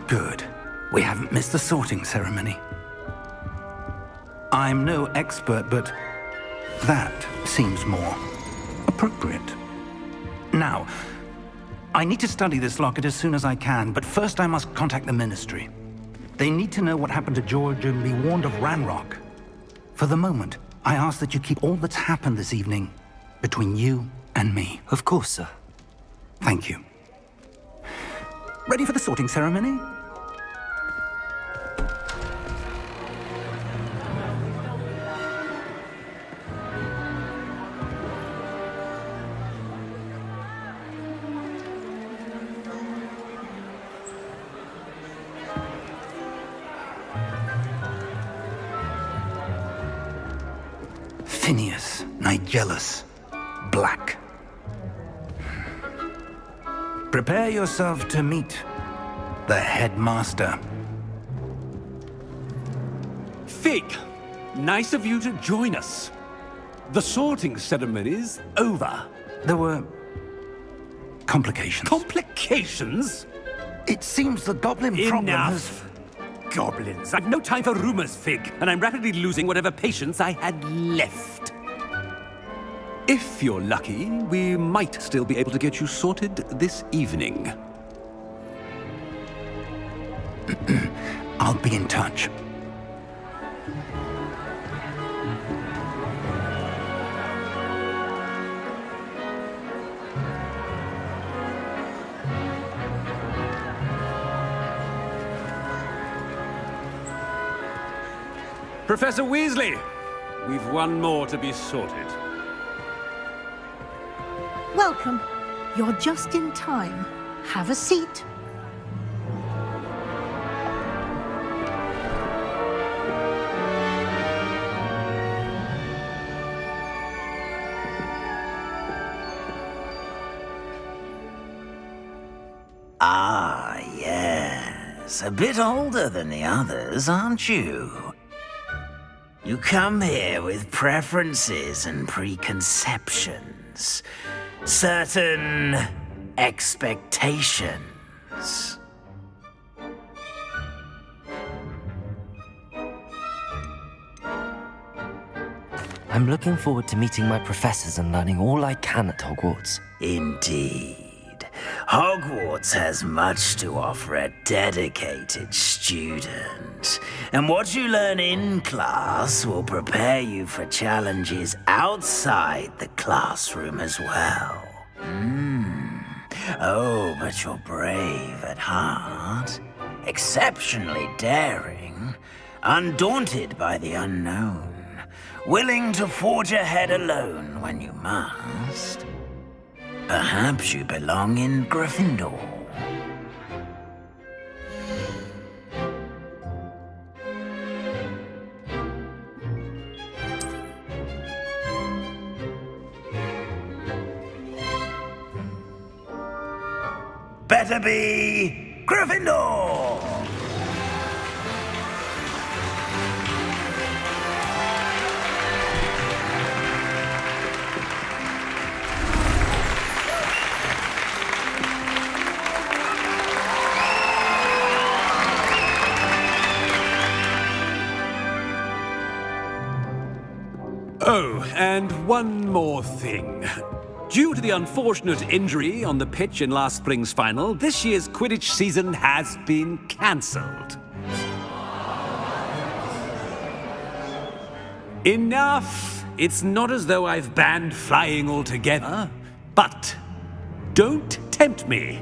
Good. We haven't missed the sorting ceremony. I'm no expert, but that seems more appropriate. Now, I need to study this locket as soon as I can, but first I must contact the Ministry. They need to know what happened to George and be warned of Ranrock. For the moment, I ask that you keep all that's happened this evening between you and me. Of course, sir. Thank you. Ready for the sorting ceremony? Phineas, Nigellus, Black. Prepare yourself to meet the headmaster. Fig, nice of you to join us. The sorting ceremony's over. There were complications. Complications? It seems the goblin problem has... Enough. Goblins. I've no time for rumors, Fig, and I'm rapidly losing whatever patience I had left. If you're lucky, we might still be able to get you sorted this evening. I'll be in touch. Professor Weasley, we've one more to be sorted. Welcome. You're just in time. Have a seat. Ah, yes. A bit older than the others, aren't you? You come here with preferences and preconceptions. Certain expectations. I'm looking forward to meeting my professors and learning all I can at Hogwarts. Indeed. Hogwarts has much to offer a dedicated student. And what you learn in class will prepare you for challenges outside the classroom as well. Oh, but you're brave at heart, exceptionally daring, undaunted by the unknown, willing to forge ahead alone when you must. Perhaps you belong in Gryffindor. Better be Gryffindor! Oh, and one more thing. Due to the unfortunate injury on the pitch in last spring's final, this year's Quidditch season has been cancelled. Enough! It's not as though I've banned flying altogether, but don't tempt me.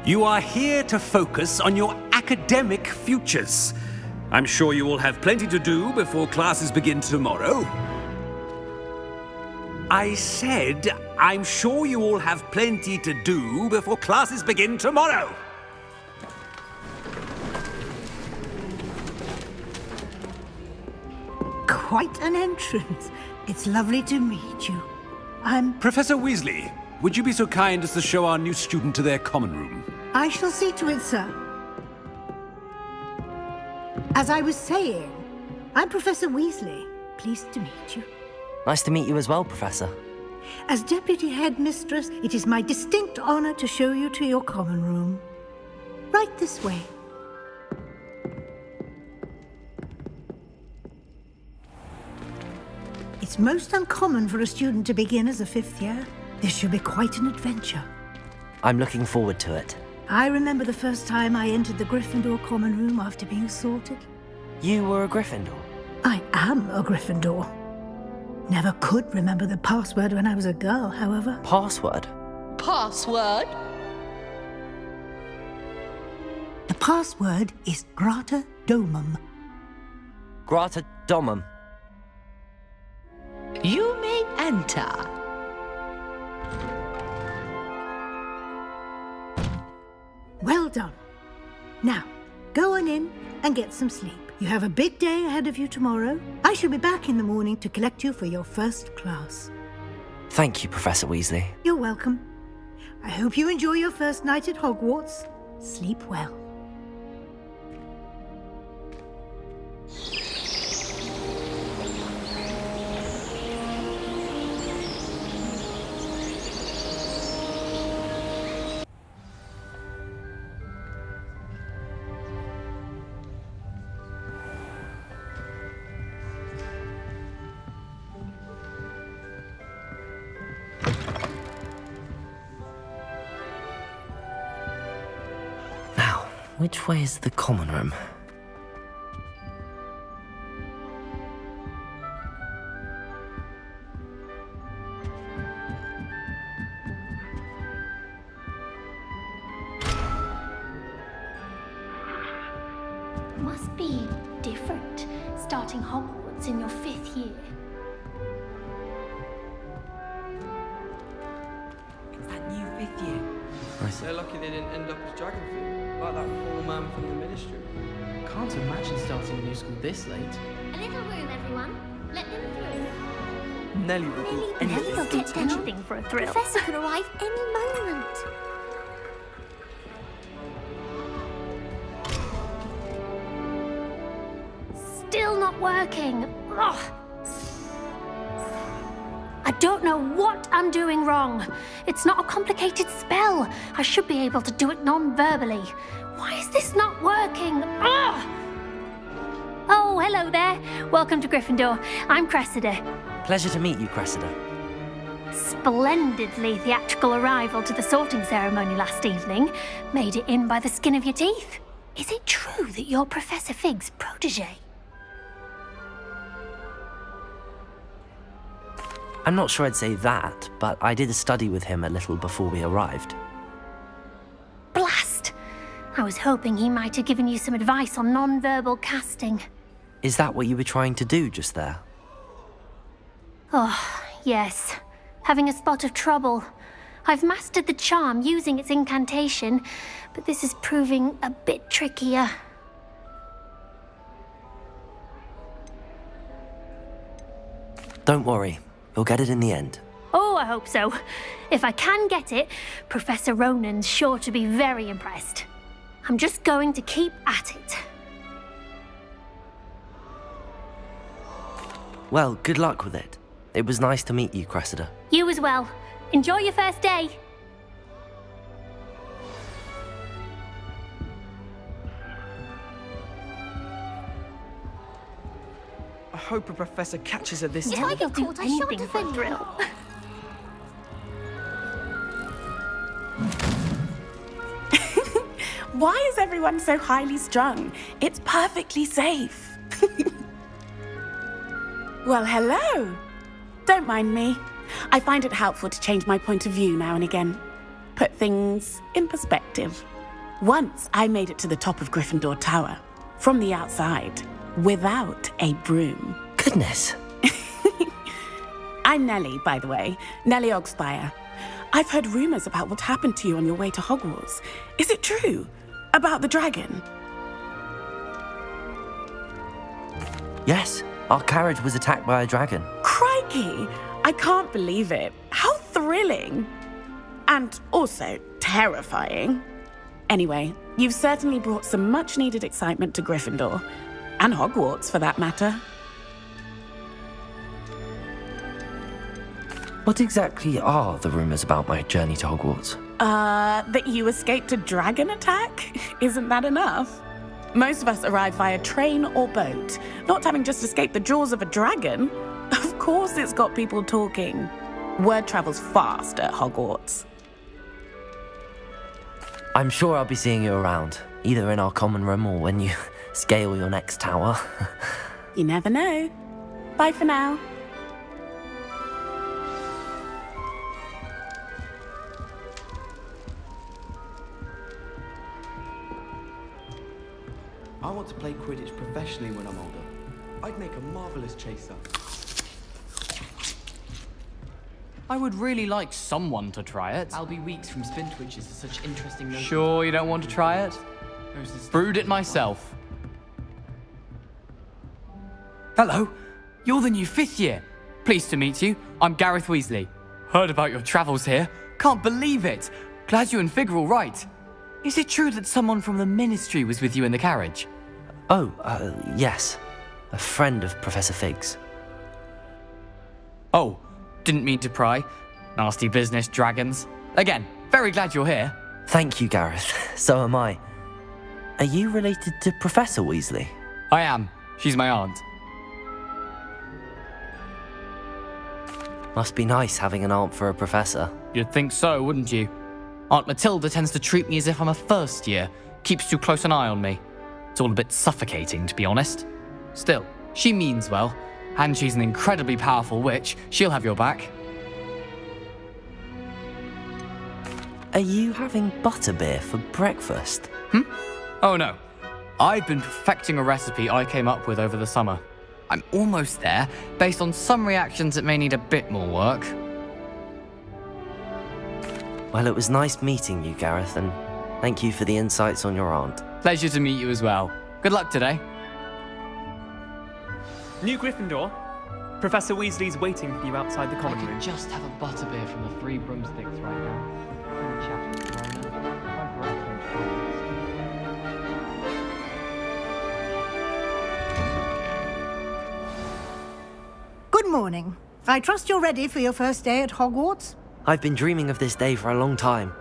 You are here to focus on your academic futures. I'm sure you will have plenty to do before classes begin tomorrow. I said, I'm sure you all have plenty to do before classes begin tomorrow. Quite an entrance. It's lovely to meet you. I'm... Professor Weasley, would you be so kind as to show our new student to their common room? I shall see to it, sir. As I was saying, I'm Professor Weasley. Pleased to meet you. Nice to meet you as well, Professor. As Deputy Headmistress, it is my distinct honor to show you to your common room. Right this way. It's most uncommon for a student to begin as a 5th year. This should be quite an adventure. I'm looking forward to it. I remember the first time I entered the Gryffindor common room after being sorted. You were a Gryffindor? I am a Gryffindor. Never could remember the password when I was a girl, however. Password? Password? The password is Grata Domum. Grata Domum. You may enter. Well done. Now, go on in and get some sleep. You have a big day ahead of you tomorrow. I shall be back in the morning to collect you for your first class. Thank you, Professor Weasley. You're welcome. I hope you enjoy your first night at Hogwarts. Sleep well. Now, which way is the common room? Must be different, starting Hogwarts in your 5th year. It's that new 5th year. They're lucky they didn't end up as dragon food, like that poor man from the ministry. Can't imagine starting a new school this late. A little room, everyone. Let them through. Nelly will do Nelly anything will for get attention. anything for a thrill. Professor could arrive any moment. Still not working. Ugh. I don't know what I'm doing wrong. It's not a complicated spell. I should be able to do it non-verbally. Why is this not working? Ugh. Oh, hello there. Welcome to Gryffindor. I'm Cressida. Pleasure to meet you, Cressida. Splendidly theatrical arrival to the sorting ceremony last evening. Made it in by the skin of your teeth. Is it true that you're Professor Fig's protege? I'm not sure I'd say that, but I did a study with him a little before we arrived. Blast! I was hoping he might have given you some advice on non-verbal casting. Is that what you were trying to do just there? Oh, yes. Having a spot of trouble. I've mastered the charm using its incantation, but this is proving a bit trickier. Don't worry, you'll get it in the end. Oh, I hope so. If I can get it, Professor Ronan's sure to be very impressed. I'm just going to keep at it. Well, good luck with it. It was nice to meet you, Cressida. You as well. Enjoy your first day. I hope a professor catches her this If time. I could do anything for a thrill. Why is everyone so highly strung? It's perfectly safe. Well, hello. Don't mind me. I find it helpful to change my point of view now and again. Put things in perspective. Once I made it to the top of Gryffindor Tower, from the outside, without a broom. Goodness. I'm Nellie, by the way. Nellie Ogspire. I've heard rumors about what happened to you on your way to Hogwarts. Is it true? About the dragon? Yes, our carriage was attacked by a dragon. Crikey! I can't believe it. How thrilling! And also terrifying. Anyway, you've certainly brought some much-needed excitement to Gryffindor. And Hogwarts, for that matter. What exactly are the rumors about my journey to Hogwarts? That you escaped a dragon attack? Isn't that enough? Most of us arrive via train or boat, not having just escaped the jaws of a dragon. Of course it's got people talking. Word travels fast at Hogwarts. I'm sure I'll be seeing you around, either in our common room or when you scale your next tower. You never know. Bye for now. I want to play Quidditch professionally when I'm older. I'd make a marvelous chaser. I would really like someone to try it. I'll be weeks from Spintwitches are such interesting notions. Sure you don't want to try it? Brewed it myself. Hello, you're the new 5th year. Pleased to meet you. I'm Gareth Weasley. Heard about your travels here. Can't believe it. Glad you and Fig are all right. Is it true that someone from the Ministry was with you in the carriage? Oh, yes. A friend of Professor Fig's. Oh, didn't mean to pry. Nasty business, dragons. Again, very glad you're here. Thank you, Gareth. So am I. Are you related to Professor Weasley? I am. She's my aunt. Must be nice having an aunt for a professor. You'd think so, wouldn't you? Aunt Matilda tends to treat me as if I'm a first year. Keeps too close an eye on me. It's all a bit suffocating, to be honest. Still, she means well. And she's an incredibly powerful witch. She'll have your back. Are you having butterbeer for breakfast? Oh no. I've been perfecting a recipe I came up with over the summer. I'm almost there. Based on some reactions, it may need a bit more work. Well, it was nice meeting you, Gareth, and thank you for the insights on your aunt. Pleasure to meet you as well. Good luck today. New Gryffindor. Professor Weasley's waiting for you outside the I common could room. just have a butterbeer from the Three Broomsticks right now. And chat with Rona. My breath Good morning. I trust you're ready for your first day at Hogwarts? I've been dreaming of this day for a long time.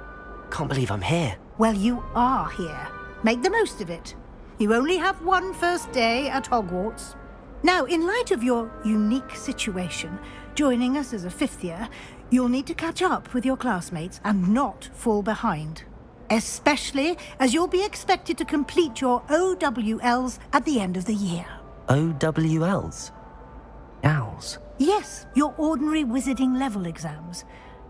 Can't believe I'm here. Well, you are here. Make the most of it. You only have one first day at Hogwarts. Now, in light of your unique situation, joining us as a 5th year, you'll need to catch up with your classmates and not fall behind. Especially as you'll be expected to complete your OWLs at the end of the year. OWLs? Owls? Yes, your ordinary wizarding level exams.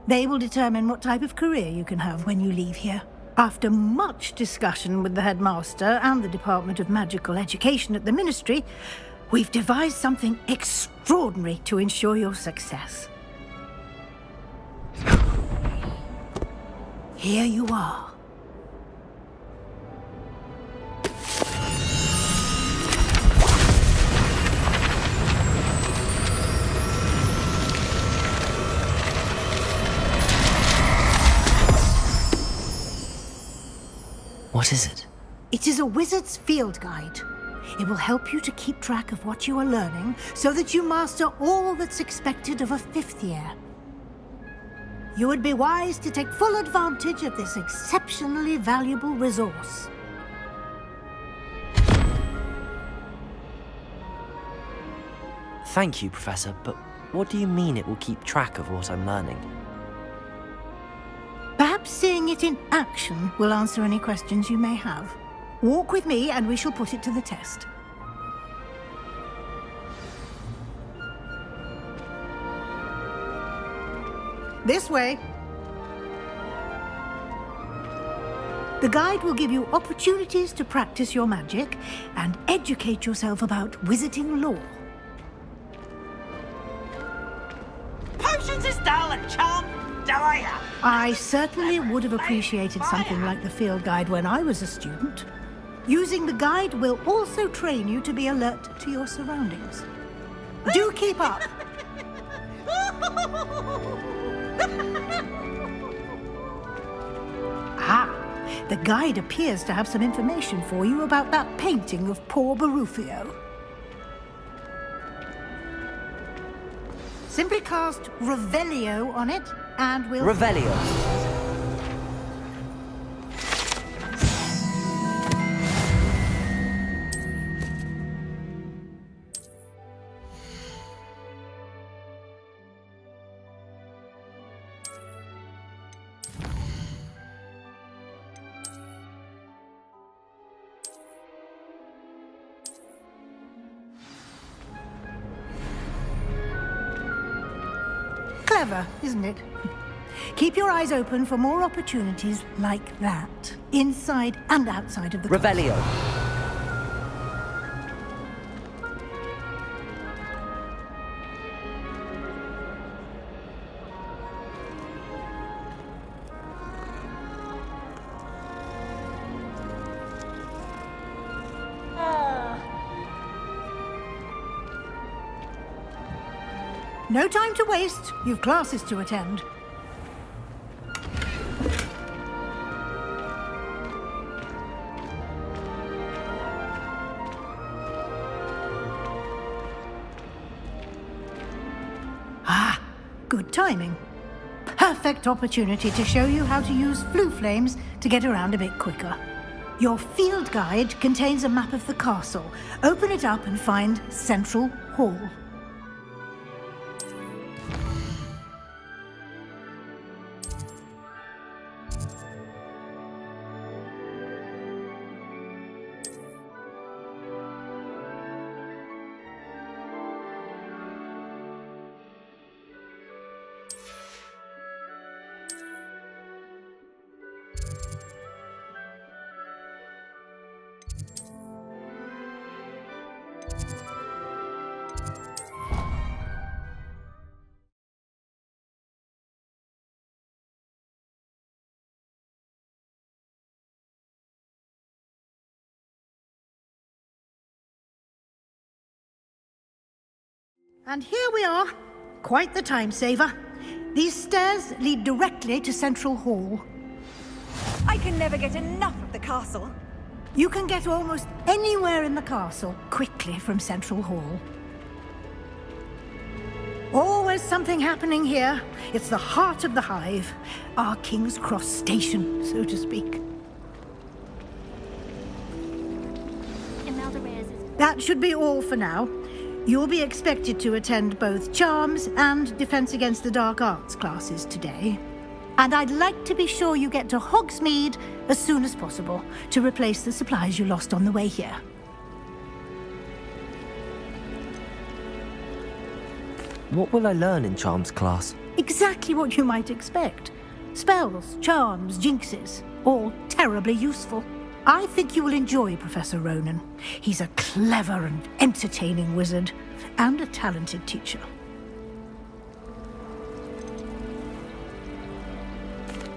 They will determine what type of career you can have when you leave here. After much discussion with the headmaster and the Department of Magical Education at the Ministry, we've devised something extraordinary to ensure your success. Here you are. What is it? It is a wizard's field guide. It will help you to keep track of what you are learning so that you master all that's expected of a 5th year. You would be wise to take full advantage of this exceptionally valuable resource. Thank you, Professor, but what do you mean it will keep track of what I'm learning? Perhaps seeing it in action will answer any questions you may have. Walk with me and we shall put it to the test. This way. The guide will give you opportunities to practice your magic and educate yourself about wizarding lore. Potions is dull and charm, dire. I certainly would have appreciated something like the field guide when I was a student. Using the guide will also train you to be alert to your surroundings. Do keep up. Ah, the guide appears to have some information for you about that painting of poor Barufio. Simply cast Revelio on it, and we'll... Revelio. Clever, isn't it? Keep your eyes open for more opportunities like that, inside and outside of the Revelio. No time to waste. You've classes to attend. Ah, good timing. Perfect opportunity to show you how to use flue flames to get around a bit quicker. Your field guide contains a map of the castle. Open it up and find Central Hall. And here we are. Quite the time saver. These stairs lead directly to Central Hall. I can never get enough of the castle. You can get almost anywhere in the castle quickly from Central Hall. Always something happening here. It's the heart of the hive. Our King's Cross station, so to speak. That should be all for now. You'll be expected to attend both Charms and Defense Against the Dark Arts classes today. And I'd like to be sure you get to Hogsmeade as soon as possible to replace the supplies you lost on the way here. What will I learn in Charms class? Exactly what you might expect. Spells, charms, jinxes, all terribly useful. I think you will enjoy Professor Ronan. He's a clever and entertaining wizard, and a talented teacher.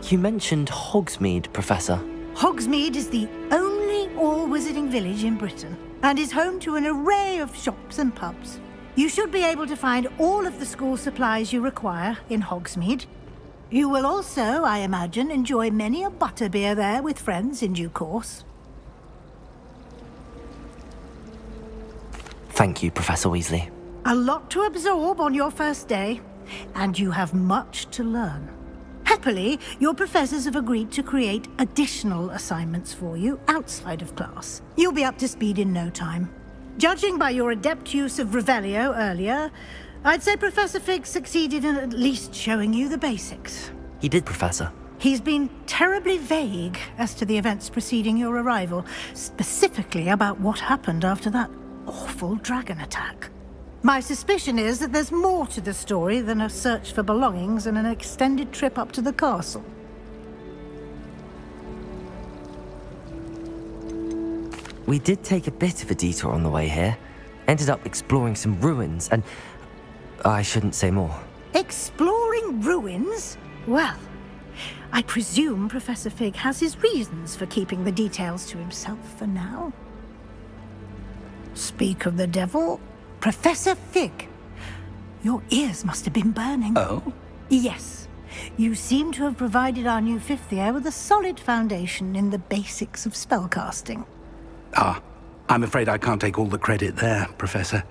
You mentioned Hogsmeade, Professor. Hogsmeade is the only all-wizarding village in Britain, and is home to an array of shops and pubs. You should be able to find all of the school supplies you require in Hogsmeade. You will also, I imagine, enjoy many a butterbeer there with friends in due course. Thank you, Professor Weasley. A lot to absorb on your first day, and you have much to learn. Happily, your professors have agreed to create additional assignments for you outside of class. You'll be up to speed in no time. Judging by your adept use of Revelio earlier, I'd say Professor Fig succeeded in at least showing you the basics. He did, Professor. He's been terribly vague as to the events preceding your arrival, specifically about what happened after that awful dragon attack. My suspicion is that there's more to the story than a search for belongings and an extended trip up to the castle. We did take a bit of a detour on the way here. Ended up exploring some ruins and... I shouldn't say more. Exploring ruins? Well, I presume Professor Fig has his reasons for keeping the details to himself for now. Speak of the devil, Professor Fig. Your ears must have been burning. Oh? Yes. You seem to have provided our new fifth year with a solid foundation in the basics of spellcasting. Ah, I'm afraid I can't take all the credit there, Professor.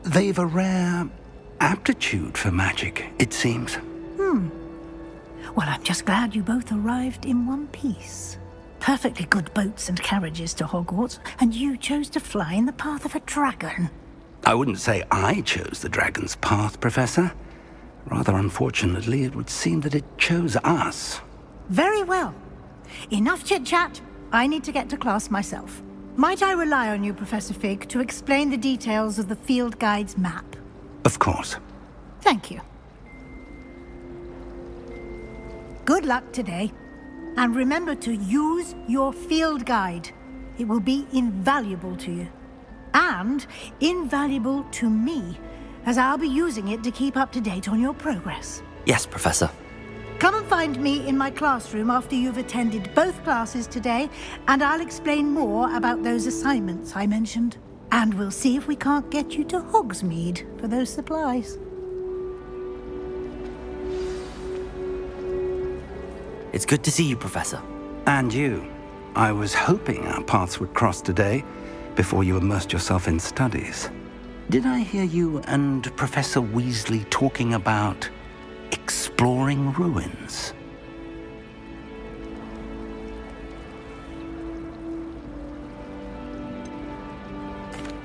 They've a rare aptitude for magic, it seems. Well, I'm just glad you both arrived in one piece. Perfectly good boats and carriages to Hogwarts, and you chose to fly in the path of a dragon. I wouldn't say I chose the dragon's path, Professor. Rather unfortunately, it would seem that it chose us. Very well. Enough chit-chat. I need to get to class myself. Might I rely on you, Professor Fig, to explain the details of the field guide's map? Of course. Thank you. Good luck today. And remember to use your field guide. It will be invaluable to you. And invaluable to me, as I'll be using it to keep up to date on your progress. Yes, Professor. Come and find me in my classroom after you've attended both classes today, and I'll explain more about those assignments I mentioned. And we'll see if we can't get you to Hogsmeade for those supplies. It's good to see you, Professor. And you. I was hoping our paths would cross today, before you immersed yourself in studies. Did I hear you and Professor Weasley talking about exploring ruins?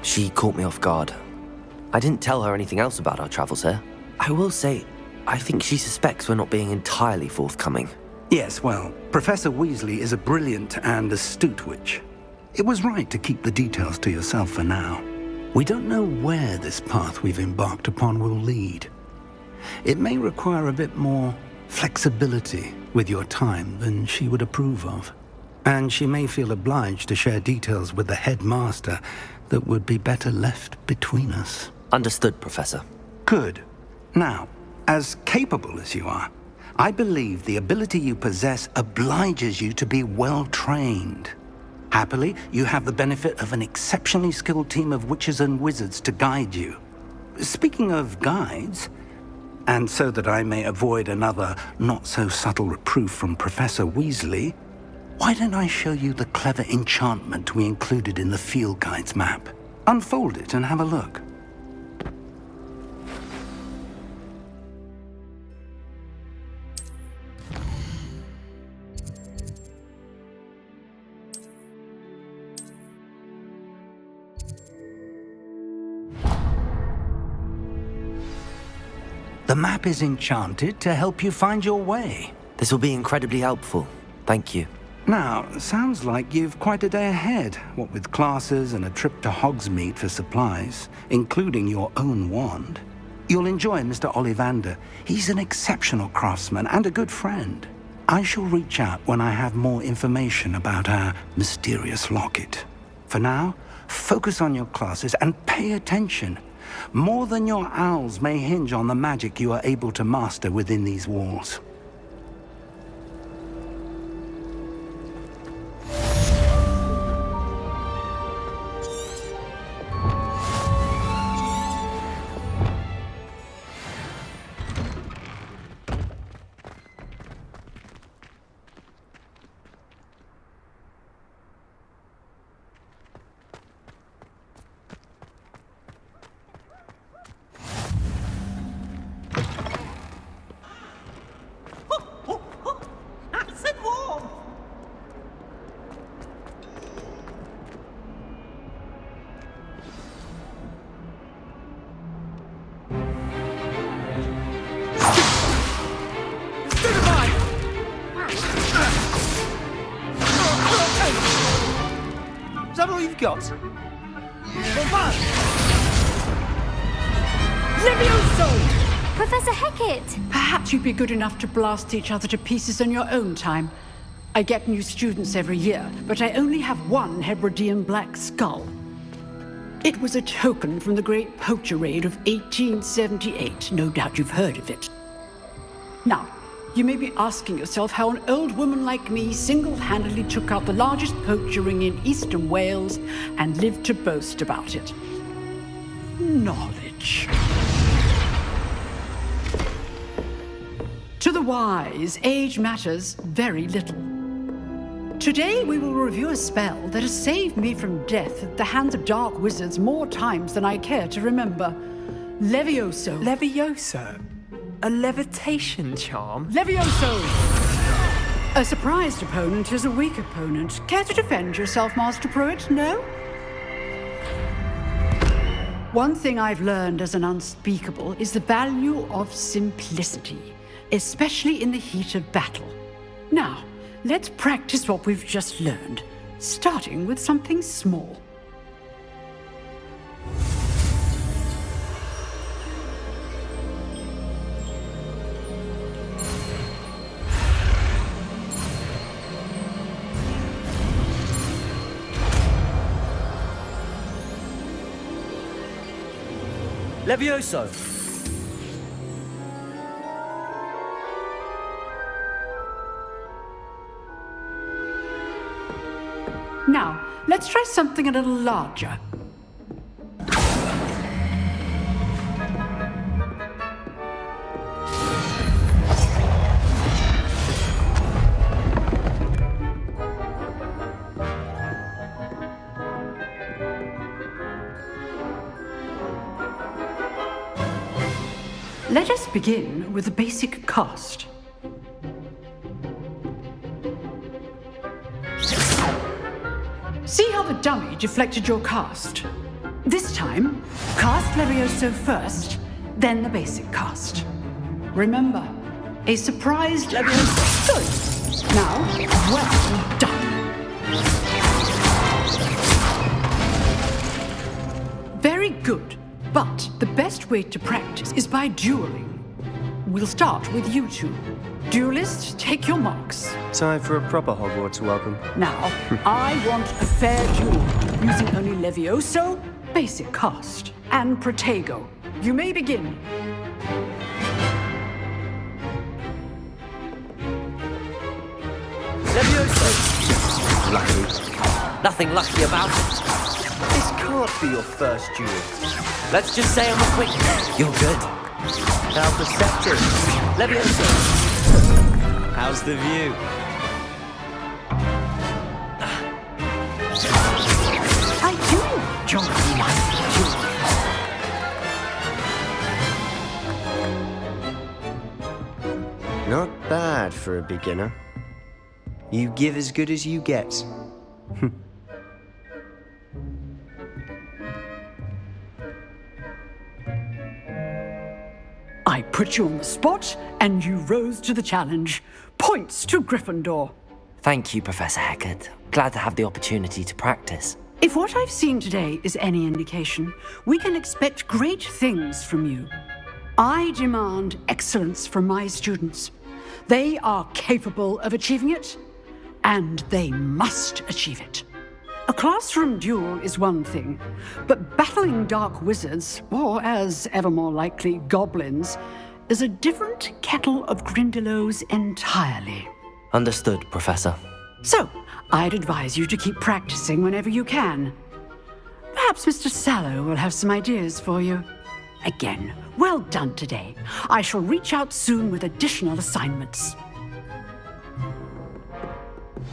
She caught me off guard. I didn't tell her anything else about our travels here. I will say, I think she suspects we're not being entirely forthcoming. Yes, well, Professor Weasley is a brilliant and astute witch. It was right to keep the details to yourself for now. We don't know where this path we've embarked upon will lead. It may require a bit more flexibility with your time than she would approve of. And she may feel obliged to share details with the headmaster that would be better left between us. Understood, Professor. Good. Now, as capable as you are, I believe the ability you possess obliges you to be well-trained. Happily, you have the benefit of an exceptionally skilled team of witches and wizards to guide you. Speaking of guides, and so that I may avoid another not-so-subtle reproof from Professor Weasley, why don't I show you the clever enchantment we included in the field guide's map? Unfold it and have a look. The map is enchanted to help you find your way. This will be incredibly helpful. Thank you. Now, sounds like you've quite a day ahead, what with classes and a trip to Hogsmeade for supplies, including your own wand. You'll enjoy Mr. Ollivander. He's an exceptional craftsman and a good friend. I shall reach out when I have more information about our mysterious locket. For now, focus on your classes and pay attention. More than your owls may hinge on the magic you are able to master within these walls. Is that all you've got? Levioso! Professor Hecat! Perhaps you'd be good enough to blast each other to pieces in your own time. I get new students every year, but I only have one Hebridean black skull. It was a token from the Great Poacher Raid of 1878. No doubt you've heard of it. Now, you may be asking yourself how an old woman like me single-handedly took out the largest poacher ring in eastern Wales and lived to boast about it. Knowledge. To the wise, age matters very little. Today we will review a spell that has saved me from death at the hands of dark wizards more times than I care to remember. Levioso. Levioso? A levitation charm? Levioso! A surprised opponent is a weak opponent. Care to defend yourself, Master Pruitt? No? One thing I've learned as an unspeakable is the value of simplicity, especially in the heat of battle. Now, let's practice what we've just learned, starting with something small. Levioso! Now, let's try something a little larger. Let us begin with the basic cast. See how the dummy deflected your cast? This time, cast Levioso first, then the basic cast. Remember, a surprise Levioso. Good. Now, well done. Very good. But the best way to practice is by dueling. We'll start with you two. Duelists, take your marks. Time for a proper Hogwarts welcome. Now, I want a fair duel, using only Levioso, basic cast, and Protego. You may begin. Levioso! Lucky. Nothing lucky about it. This can't be your first duel. Let's just say I'm a quick. You're good. How perceptive. Levioso! How's the view? I do enjoy nice. Not bad for a beginner. You give as good as you get. I put you on the spot, and you rose to the challenge. Points to Gryffindor. Thank you, Professor Hecat. Glad to have the opportunity to practice. If what I've seen today is any indication, we can expect great things from you. I demand excellence from my students. They are capable of achieving it, and they must achieve it. A classroom duel is one thing, but battling dark wizards, or as ever more likely, goblins, is a different kettle of Grindylows entirely. Understood, Professor. So, I'd advise you to keep practicing whenever you can. Perhaps Mr. Sallow will have some ideas for you. Again, well done today. I shall reach out soon with additional assignments.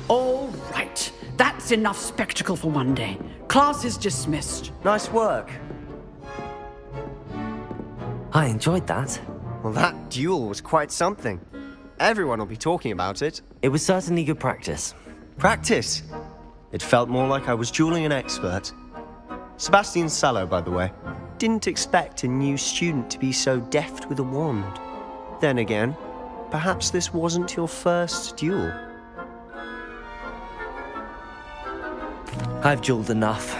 All right. That's enough spectacle for one day. Class is dismissed. Nice work. I enjoyed that. Well, that duel was quite something. Everyone will be talking about it. It was certainly good practice. Practice? It felt more like I was dueling an expert. Sebastian Sallow, by the way. Didn't expect a new student to be so deft with a wand. Then again, perhaps this wasn't your first duel. I've dueled enough.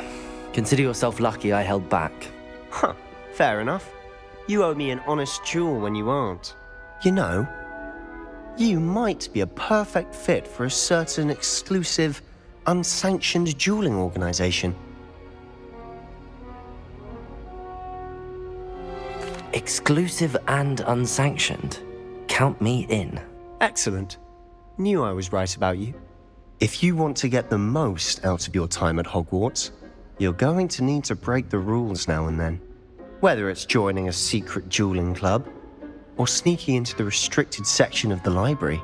Consider yourself lucky I held back. Huh, fair enough. You owe me an honest duel when you aren't. You know, you might be a perfect fit for a certain exclusive, unsanctioned dueling organization. Exclusive and unsanctioned. Count me in. Excellent. Knew I was right about you. If you want to get the most out of your time at Hogwarts, you're going to need to break the rules now and then. Whether it's joining a secret dueling club, or sneaking into the restricted section of the library,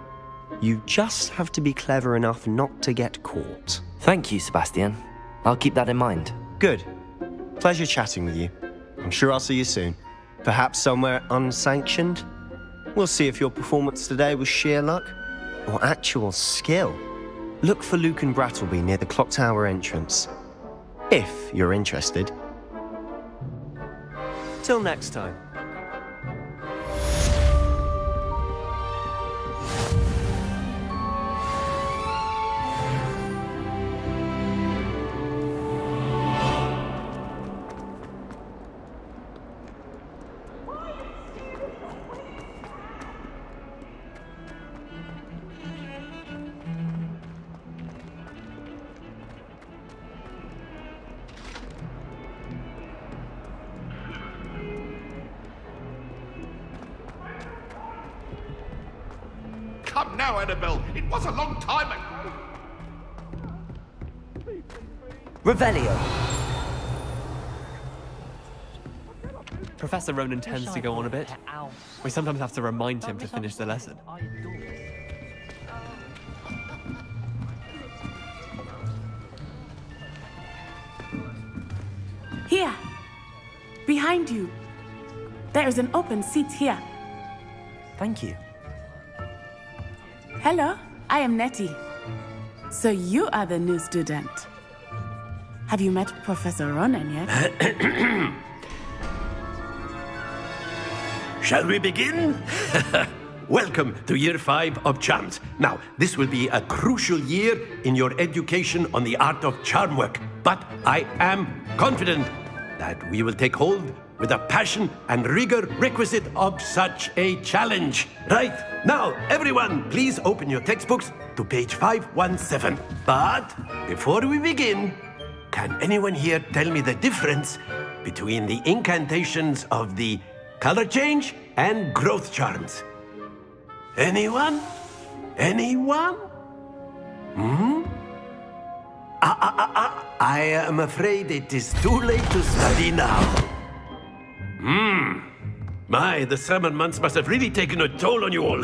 you just have to be clever enough not to get caught. Thank you, Sebastian. I'll keep that in mind. Good. Pleasure chatting with you. I'm sure I'll see you soon. Perhaps somewhere unsanctioned? We'll see if your performance today was sheer luck, or actual skill. Look for Luke and Brattleby near the clock tower entrance. If you're interested. Till next time. Come now, Annabelle. It was a long time ago. Revelio. Professor Ronan tends to go on a bit. We sometimes have to remind him to finish the lesson. Here. Behind you. There is an open seat here. Thank you. Hello, I am Nettie. So you are the new student. Have you met Professor Ronan yet? Shall we begin? Welcome to Year 5 of Charms. Now, this will be a crucial year in your education on the art of charm work. But I am confident that we will take hold with the passion and rigor requisite of such a challenge. Right, now, everyone, please open your textbooks to page 517. But before we begin, can anyone here tell me the difference between the incantations of the color change and growth charms? Anyone? Anyone? I am afraid it is too late to study now. My, the summer months must have really taken a toll on you all.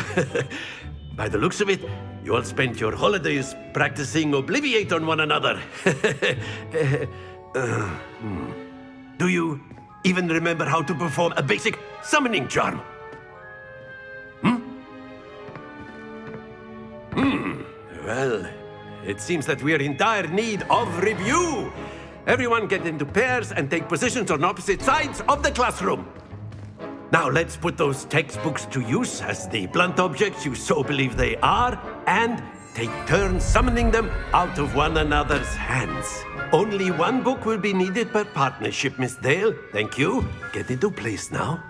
By the looks of it, you all spent your holidays practicing Obliviate on one another. Do you even remember how to perform a basic summoning charm? Well, it seems that we are in dire need of review. Everyone get into pairs and take positions on opposite sides of the classroom. Now let's put those textbooks to use as the blunt objects you so believe they are, and take turns summoning them out of one another's hands. Only one book will be needed per partnership, Miss Dale. Thank you. Get into place now.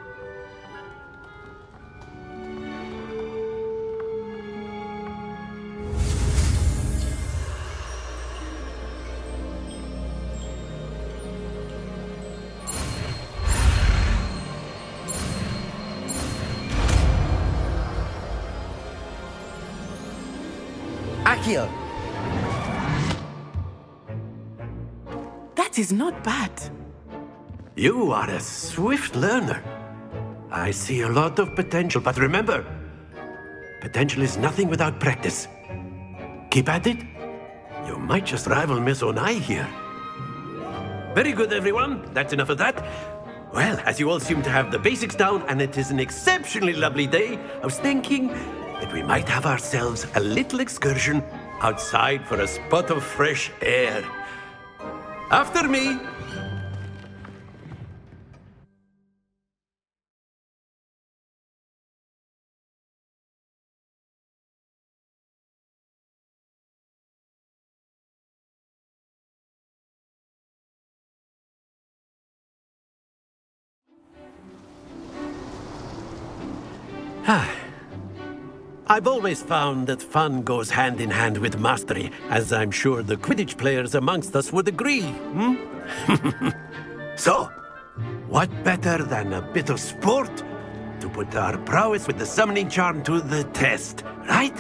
Accio. That is not bad. You are a swift learner. I see a lot of potential, but remember, potential is nothing without practice. Keep at it. You might just rival Miss Onai here. Very good, everyone. That's enough of that. Well, as you all seem to have the basics down, and it is an exceptionally lovely day, I was thinking that we might have ourselves a little excursion outside for a spot of fresh air. After me. I've always found that fun goes hand in hand with mastery, as I'm sure the Quidditch players amongst us would agree. So, what better than a bit of sport to put our prowess with the summoning charm to the test, right?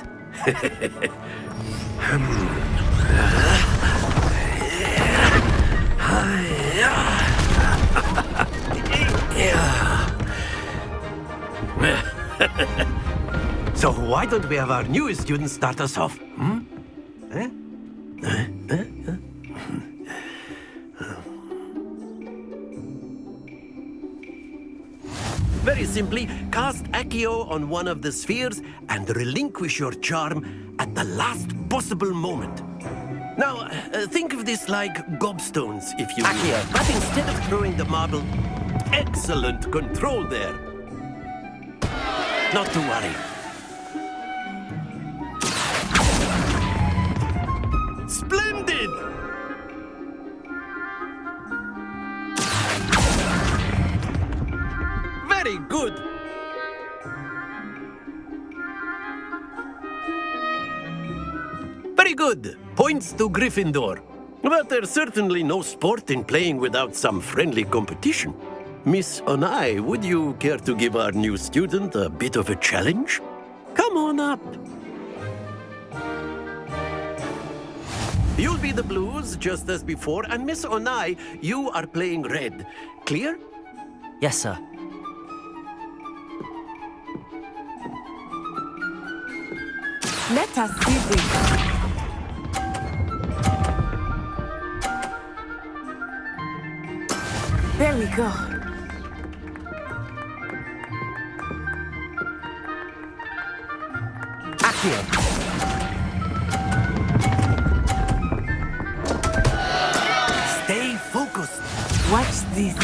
So why don't we have our newest student start us off? Very simply, cast Accio on one of the spheres and relinquish your charm at the last possible moment. Now, think of this like gobstones, if you will. Accio. But instead of throwing the marble... Excellent control there. Not to worry. Splendid! Very good. Very good. Points to Gryffindor. But there's certainly no sport in playing without some friendly competition. Miss Onai, would you care to give our new student a bit of a challenge? Come on up. You'll be the blues, just as before, and Miss Onai, you are playing red. Clear? Yes, sir. Let us see this. There we go. Accio. Stay focused. Watch this.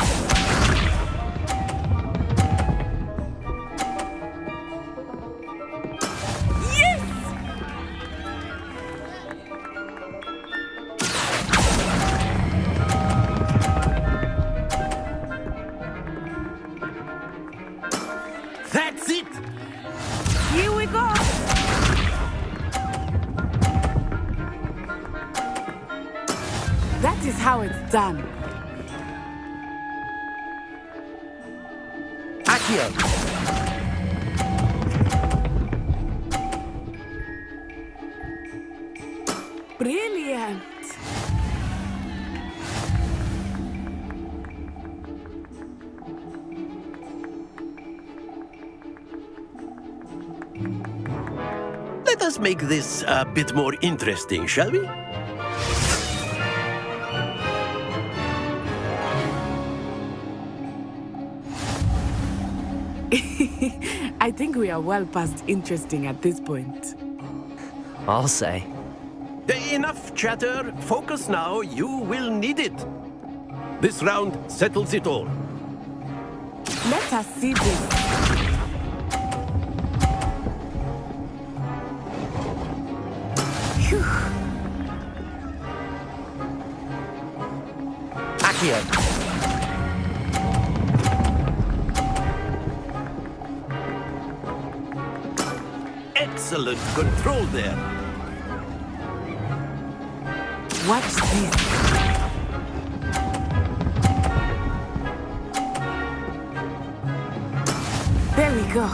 That's it! Here we go. That is how it's done. Accio. Brilliant. Let us make this a bit more interesting, shall we? I think we are well past interesting at this point. I'll say. Enough chatter. Focus now. You will need it. This round settles it all. Let us see this. Phew. Accio. Excellent control there. Watch this. There we go.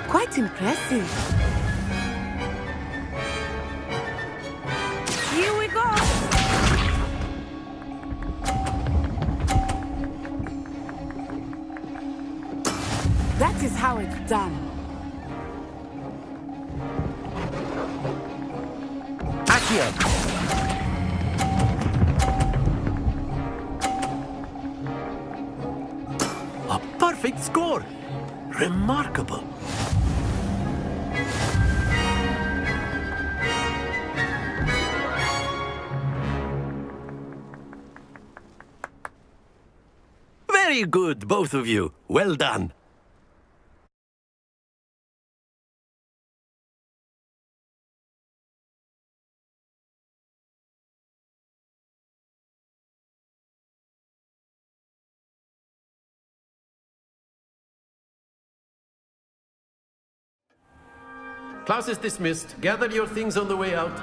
Quite impressive. Here we go. That is how it's done. Accio. A perfect score. Remarkable. Very good, both of you. Well done. Class is dismissed. Gather your things on the way out.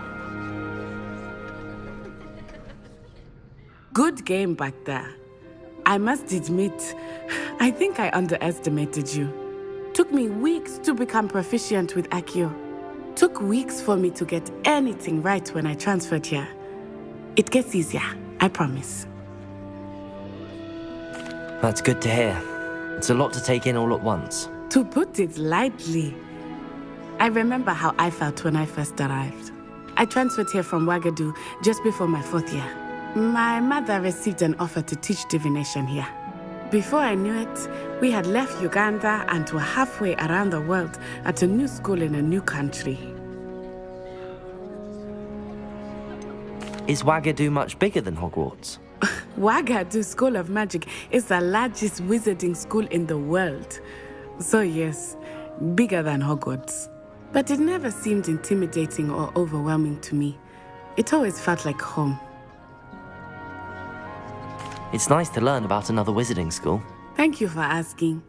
Good game back there. I must admit, I think I underestimated you. Took me weeks to become proficient with Accio. Took weeks for me to get anything right when I transferred here. It gets easier, I promise. That's good to hear. It's a lot to take in all at once. To put it lightly, I remember how I felt when I first arrived. I transferred here from Wagadu just before my 4th year. My mother received an offer to teach divination here. Before I knew it, we had left Uganda and were halfway around the world at a new school in a new country. Is Wagadu much bigger than Hogwarts? Wagadu School of Magic is the largest wizarding school in the world. So yes, bigger than Hogwarts. But it never seemed intimidating or overwhelming to me. It always felt like home. It's nice to learn about another wizarding school. Thank you for asking.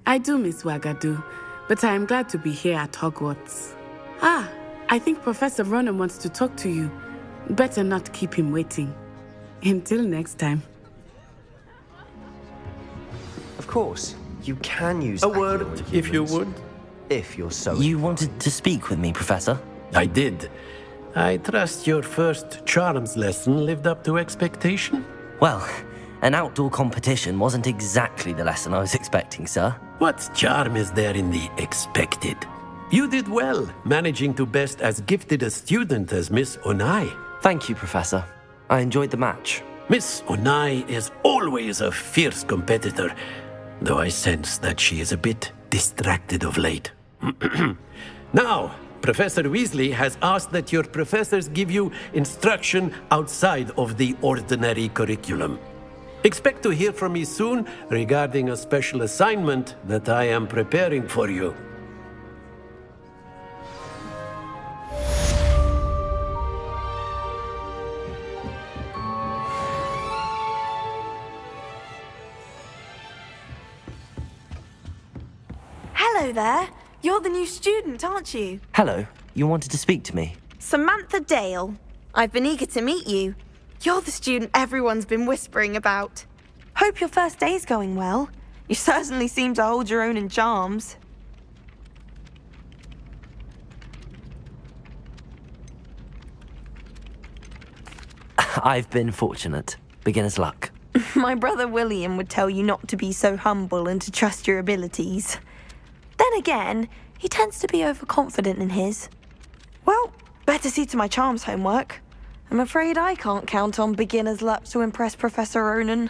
I do miss Wagadu, but I am glad to be here at Hogwarts. Ah, I think Professor Ronan wants to talk to you. Better not keep him waiting. Until next time. Of course, you can use A word, if you would. If you're so... You wanted to speak with me, Professor? I did. I trust your first charms lesson lived up to expectation? Well, an outdoor competition wasn't exactly the lesson I was expecting, sir. What charm is there in the expected? You did well, managing to best as gifted a student as Miss Onai. Thank you, Professor. I enjoyed the match. Miss Onai is always a fierce competitor, though I sense that she is a bit distracted of late. Now, Professor Weasley has asked that your professors give you instruction outside of the ordinary curriculum. Expect to hear from me soon regarding a special assignment that I am preparing for you. Hello there. You're the new student, aren't you? Hello, you wanted to speak to me? Samantha Dale. I've been eager to meet you. You're the student everyone's been whispering about. Hope your first day's going well. You certainly seem to hold your own in charms. I've been fortunate. Beginner's luck. My brother William would tell you not to be so humble and to trust your abilities. Then again, he tends to be overconfident in his. Well, better see to my charms homework. I'm afraid I can't count on beginner's luck to impress Professor Ronan.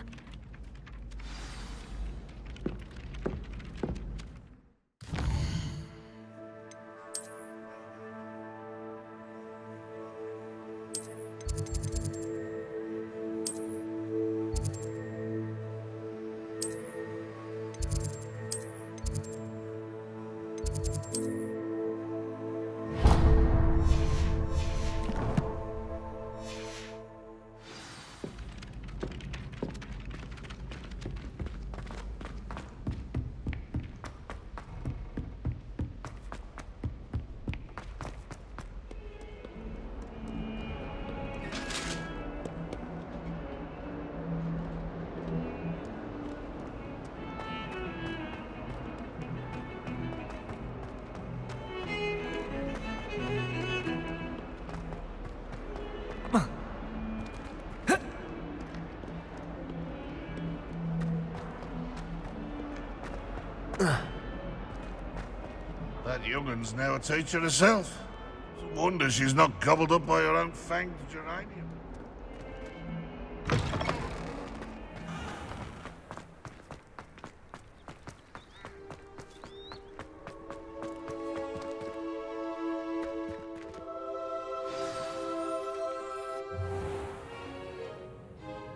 That young'un's now a teacher herself. It's a wonder she's not gobbled up by her own fanged geranium.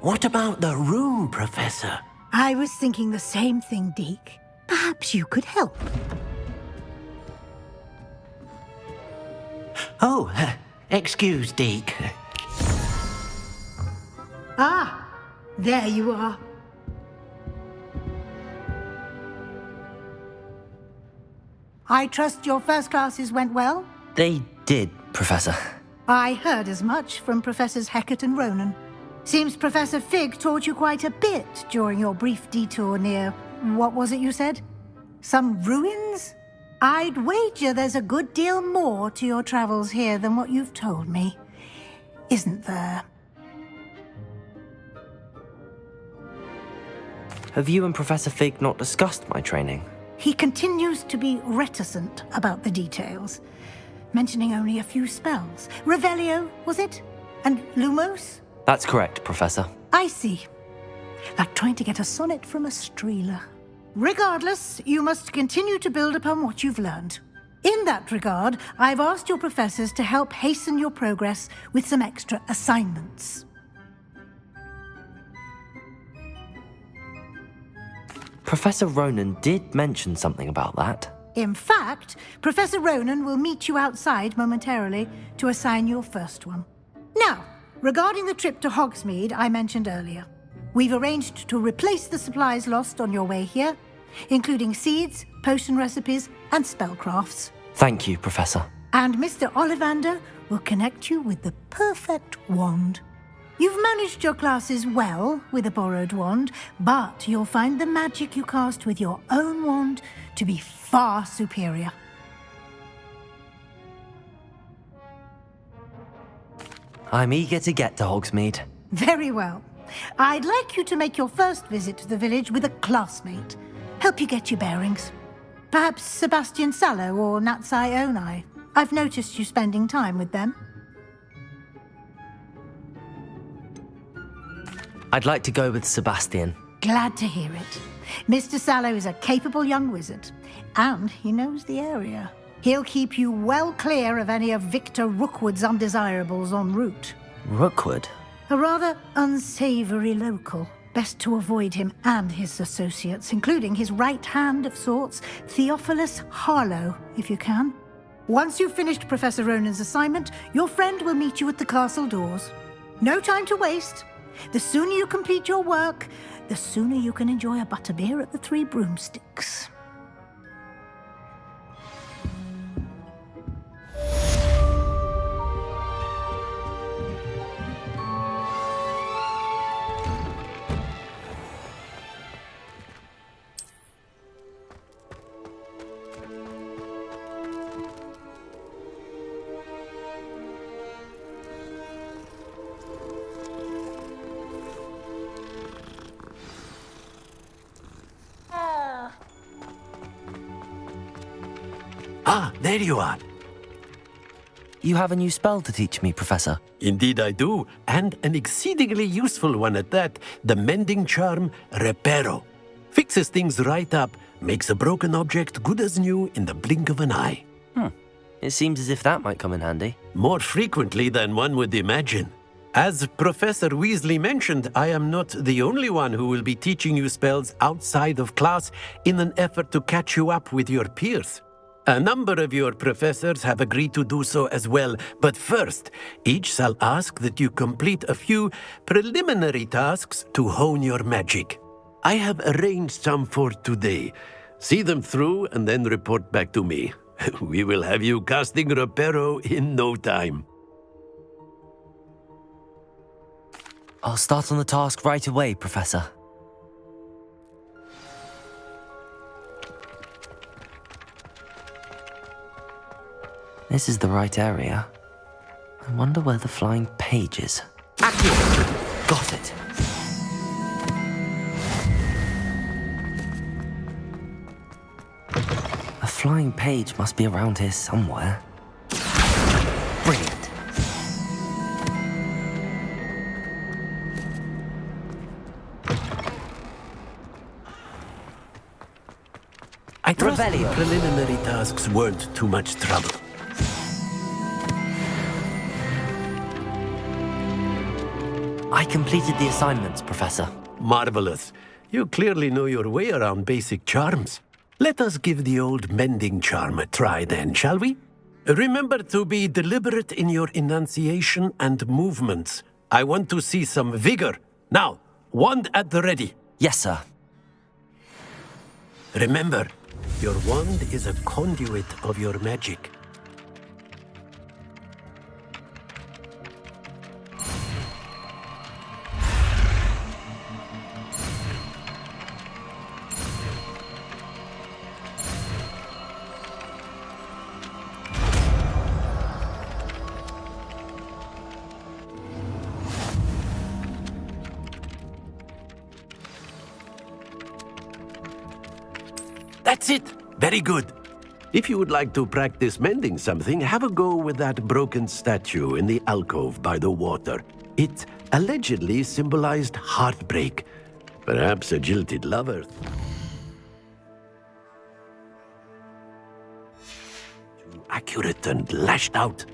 What about the room, Professor? I was thinking the same thing, Deke. Perhaps you could help. Oh, excuse, Deke. Ah, there you are. I trust your first classes went well? They did, Professor. I heard as much from Professors Hecat and Ronan. Seems Professor Fig taught you quite a bit during your brief detour near... what was it you said? Some ruins? I'd wager there's a good deal more to your travels here than what you've told me. Isn't there? Have you and Professor Fig not discussed my training? He continues to be reticent about the details, mentioning only a few spells. Revelio, was it? And Lumos? That's correct, Professor. I see. Like trying to get a sonnet from a streeler. Regardless, you must continue to build upon what you've learned. In that regard, I've asked your professors to help hasten your progress with some extra assignments. Professor Ronan did mention something about that. In fact, Professor Ronan will meet you outside momentarily to assign your first one. Now, regarding the trip to Hogsmeade I mentioned earlier, we've arranged to replace the supplies lost on your way here, including seeds, potion recipes, and spellcrafts. Thank you, Professor. And Mr. Ollivander will connect you with the perfect wand. You've managed your classes well with a borrowed wand, but you'll find the magic you cast with your own wand to be far superior. I'm eager to get to Hogsmeade. Very well. I'd like you to make your first visit to the village with a classmate. Help you get your bearings. Perhaps Sebastian Sallow or Natsai Onai. I've noticed you spending time with them. I'd like to go with Sebastian. Glad to hear it. Mr. Sallow is a capable young wizard, and he knows the area. He'll keep you well clear of any of Victor Rookwood's undesirables en route. Rookwood? A rather unsavory local. Best to avoid him and his associates, including his right hand of sorts, Theophilus Harlow, if you can. Once you've finished Professor Ronan's assignment, your friend will meet you at the castle doors. No time to waste. The sooner you complete your work, the sooner you can enjoy a butterbeer at the Three Broomsticks. Ah, there you are. You have a new spell to teach me, Professor. Indeed I do, and an exceedingly useful one at that, the mending charm Reparo. Fixes things right up, makes a broken object good as new in the blink of an eye. It seems as if that might come in handy. More frequently than one would imagine. As Professor Weasley mentioned, I am not the only one who will be teaching you spells outside of class in an effort to catch you up with your peers. A number of your professors have agreed to do so as well, but first, each shall ask that you complete a few preliminary tasks to hone your magic. I have arranged some for today. See them through and then report back to me. We will have you casting Reparo in no time. I'll start on the task right away, Professor. This is the right area. I wonder where the flying page is. Accurate! Got it. A flying page must be around here somewhere. Brilliant. I trust the preliminary tasks weren't too much trouble. I completed the assignments, Professor. Marvelous. You clearly know your way around basic charms. Let us give the old mending charm a try then, shall we? Remember to be deliberate in your enunciation and movements. I want to see some vigor. Now, wand at the ready. Yes, sir. Remember, your wand is a conduit of your magic. That's it! Very good. If you would like to practice mending something, have a go with that broken statue in the alcove by the water. It allegedly symbolized heartbreak. Perhaps a jilted lover. Too accurate and lashed out.